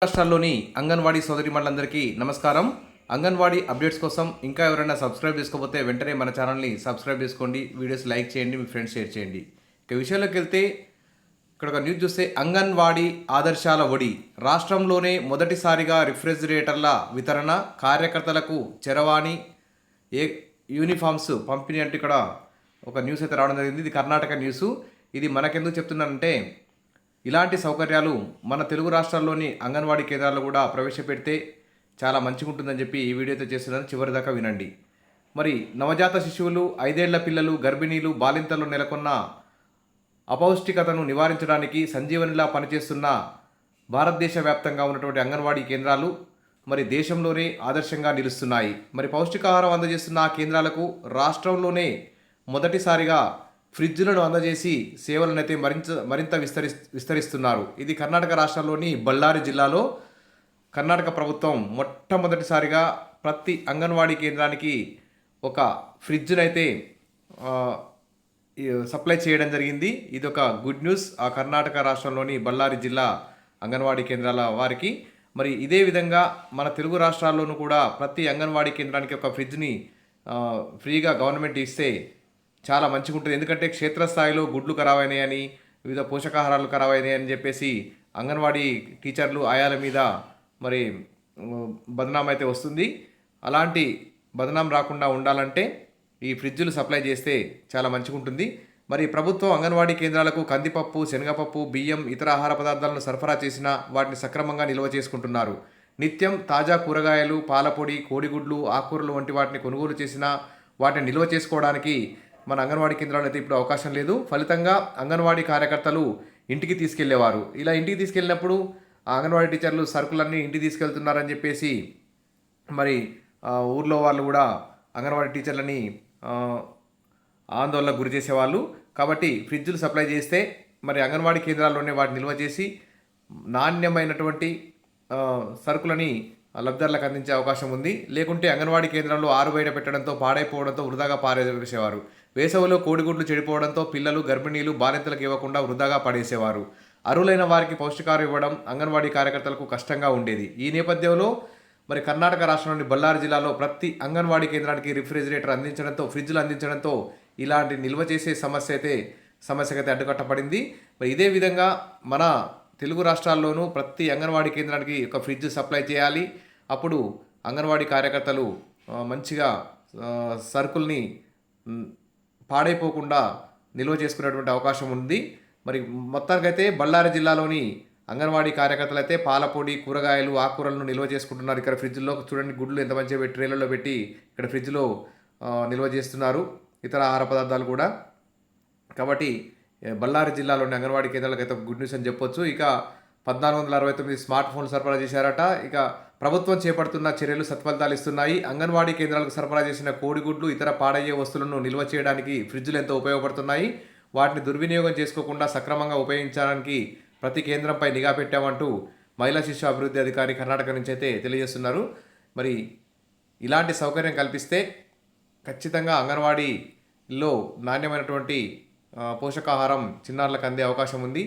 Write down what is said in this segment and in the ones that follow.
రాష్ట్రాల్లోని అంగన్వాడీ సోదరిమణులందరికీ నమస్కారం. అంగన్వాడీ అప్డేట్స్ కోసం ఇంకా ఎవరైనా సబ్స్క్రైబ్ చేసుకోకపోతే వెంటనే మన ఛానల్ని సబ్స్క్రైబ్ చేసుకోండి, వీడియోస్ లైక్ చేయండి, మీ ఫ్రెండ్స్ షేర్ చేయండి. ఇక విషయంలోకి వెళ్తే ఇక్కడ ఒక న్యూస్ చూస్తే అంగన్వాడీ ఆదర్శాల ఒడి రాష్ట్రంలోనే మొదటిసారిగా రిఫ్రిజిరేటర్ల వితరణ, కార్యకర్తలకు చరవాణి యూనిఫామ్స్ పంపిణీ అంటే ఇక్కడ ఒక న్యూస్ అయితే రావడం జరిగింది. ఇది కర్ణాటక న్యూస్. ఇది మనకెందుకు చెప్తున్నానంటే ఇలాంటి సౌకర్యాలు మన తెలుగు రాష్ట్రాల్లోని అంగన్వాడీ కేంద్రాల్లో కూడా ప్రవేశపెడితే చాలా మంచిగా ఉంటుందని చెప్పి ఈ వీడియోతో చేస్తున్నాను. చివరి దాకా వినండి. మరి నవజాత శిశువులు, 5 ఏళ్ల పిల్లలు, గర్భిణీలు, బాలింతల్లో నెలకొన్న అపౌష్టికతను నివారించడానికి సంజీవనిలా పనిచేస్తున్న భారతదేశ వ్యాప్తంగా ఉన్నటువంటి అంగన్వాడీ కేంద్రాలు మరి దేశంలోనే ఆదర్శంగా నిలుస్తున్నాయి. మరి పౌష్టికాహారం అందజేస్తున్న ఆ కేంద్రాలకు రాష్ట్రంలోనే మొదటిసారిగా ఫ్రిడ్జ్లను అందజేసి సేవలను అయితే మరింత విస్తరిస్తున్నారు. ఇది కర్ణాటక రాష్ట్రంలోని బళ్ళారి జిల్లాలో కర్ణాటక ప్రభుత్వం మొట్టమొదటిసారిగా ప్రతి అంగన్వాడీ కేంద్రానికి ఒక ఫ్రిడ్జ్ను అయితే సప్లై చేయడం జరిగింది. ఇది ఒక గుడ్ న్యూస్ ఆ కర్ణాటక రాష్ట్రంలోని బళ్ళారి జిల్లా అంగన్వాడీ కేంద్రాల వారికి. మరి ఇదే విధంగా మన తెలుగు రాష్ట్రాల్లోనూ కూడా ప్రతి అంగన్వాడీ కేంద్రానికి ఒక ఫ్రిడ్జ్ని ఫ్రీగా గవర్నమెంట్ ఇస్తే చాలా మంచిగా ఉంటుంది. ఎందుకంటే క్షేత్రస్థాయిలో గుడ్లు ఖరాబ్ అయినాయని, వివిధ పోషకాహారాలు ఖరాబ్ అయినాయి అని చెప్పేసి అంగన్వాడీ టీచర్లు ఆయాల మీద మరి బదనాం అయితే వస్తుంది. అలాంటి బదనాం రాకుండా ఉండాలంటే ఈ ఫ్రిడ్జ్లు సప్లై చేస్తే చాలా మంచిగా ఉంటుంది. మరి ప్రభుత్వం అంగన్వాడీ కేంద్రాలకు కందిపప్పు, శనగపప్పు, బియ్యం, ఇతర ఆహార పదార్థాలను సరఫరా చేసినా వాటిని సక్రమంగా నిల్వ చేసుకుంటున్నారు. నిత్యం తాజా కూరగాయలు, పాలపొడి, కోడిగుడ్లు, ఆకుకూరలు వంటి వాటిని కొనుగోలు చేసినా వాటిని నిల్వ చేసుకోవడానికి మన అంగన్వాడీ కేంద్రాలు అయితే ఇప్పుడు అవకాశం లేదు. ఫలితంగా అంగన్వాడీ కార్యకర్తలు ఇంటికి తీసుకెళ్లేవారు. ఇలా ఇంటికి తీసుకెళ్ళినప్పుడు ఆ అంగన్వాడీ టీచర్లు సరుకులన్నీ ఇంటికి తీసుకెళ్తున్నారని చెప్పేసి మరి ఊర్లో వాళ్ళు కూడా అంగన్వాడీ టీచర్లని ఆందోళనకు గురి చేసేవాళ్ళు. కాబట్టి ఫ్రిడ్జ్లు సప్లై చేస్తే మరి అంగన్వాడీ కేంద్రాల్లోనే వాటిని నిల్వ చేసి నాణ్యమైనటువంటి సరుకులని లబ్ధిదారులకు అందించే అవకాశం ఉంది. లేకుంటే అంగన్వాడీ కేంద్రంలో ఆరుబయట పెట్టడంతో, పాడైపోవడంతో వృధాగా పారేసేవారు. వేసవిలో కోడిగుడ్లు చెడిపోవడంతో పిల్లలు, గర్భిణీలు, బాలింతలకు ఇవ్వకుండా వృధాగా పడేసేవారు. అర్హులైన వారికి పౌష్టికాహారం ఇవ్వడం అంగన్వాడీ కార్యకర్తలకు కష్టంగా ఉండేది. ఈ నేపథ్యంలో మరి కర్ణాటక రాష్ట్రంలోని బళ్ళారి జిల్లాలో ప్రతి అంగన్వాడీ కేంద్రానికి రిఫ్రిజిరేటర్ అందించడంతో, ఫ్రిడ్జ్లు అందించడంతో ఇలాంటి నిల్వ చేసే సమస్యకైతే అడ్డుకట్టబడింది. మరి ఇదే విధంగా మన తెలుగు రాష్ట్రాల్లోనూ ప్రతి అంగన్వాడీ కేంద్రానికి ఒక ఫ్రిడ్జ్ సప్లై చేయాలి. అప్పుడు అంగన్వాడీ కార్యకర్తలు మంచిగా సరుకుల్ని పాడైపోకుండా నిల్వ చేసుకునేటువంటి అవకాశం ఉంది. మరి మొత్తానికైతే బళ్ళారి జిల్లాలోని అంగన్వాడీ కార్యకర్తలు అయితే పాలపొడి, కూరగాయలు, ఆకుకూరలను నిల్వ చేసుకుంటున్నారు. ఇక్కడ ఫ్రిడ్జ్లో చూడండి, గుడ్లు ఎంత మంచిగా పెట్టి ట్రేలలో పెట్టి ఇక్కడ ఫ్రిడ్జ్లో నిల్వ చేస్తున్నారు, ఇతర ఆహార పదార్థాలు కూడా. కాబట్టి బళ్ళారి జిల్లాలోని అంగన్వాడీ కేంద్రాలకు అయితే గుడ్ న్యూస్ అని చెప్పొచ్చు. ఇక 1469 స్మార్ట్ ఫోన్లు సరఫరా చేశారట. ఇక ప్రభుత్వం చేపడుతున్న చర్యలు సత్ఫలితాలు ఇస్తున్నాయి. అంగన్వాడీ కేంద్రాలకు సరఫరా చేసిన కోడిగుడ్లు, ఇతర పాడయ్యే వస్తువులను నిల్వ చేయడానికి ఫ్రిడ్జ్లు ఎంతో ఉపయోగపడుతున్నాయి. వాటిని దుర్వినియోగం చేసుకోకుండా సక్రమంగా ఉపయోగించడానికి ప్రతి కేంద్రంపై నిఘా పెట్టామంటూ మహిళా శిశు అభివృద్ధి అధికారి కర్ణాటక నుంచి అయితే తెలియజేస్తున్నారు. మరి ఇలాంటి సౌకర్యం కల్పిస్తే ఖచ్చితంగా అంగన్వాడీలో నాణ్యమైనటువంటి పోషకాహారం చిన్నారులకు అందే అవకాశం ఉంది.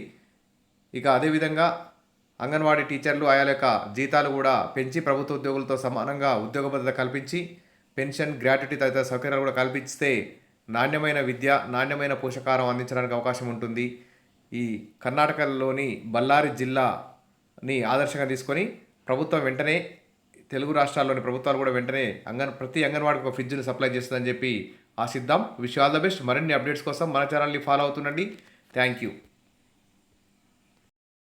ఇక అదేవిధంగా అంగన్వాడీ టీచర్లు ఆయాల యొక్క జీతాలు కూడా పెంచి ప్రభుత్వ ఉద్యోగులతో సమానంగా ఉద్యోగ భద్రత కల్పించి పెన్షన్, గ్రాట్యుటీ తదితర సౌకర్యాలు కూడా కల్పిస్తే నాణ్యమైన విద్య, నాణ్యమైన పోషకాహారం అందించడానికి అవకాశం ఉంటుంది. ఈ కర్ణాటకలోని బళ్ళారి జిల్లాని ఆదర్శంగా తీసుకొని ప్రభుత్వం వెంటనే, తెలుగు రాష్ట్రాల్లోని ప్రభుత్వాలు కూడా వెంటనే ప్రతి అంగన్వాడికి ఒక ఫ్రిడ్జ్ని సప్లై చేస్తుందని చెప్పి ఆశిద్దాం. Wish all the best. మరిన్ని అప్డేట్స్ కోసం మన ఛానల్ని ఫాలో అవుతుండండి. Thank you.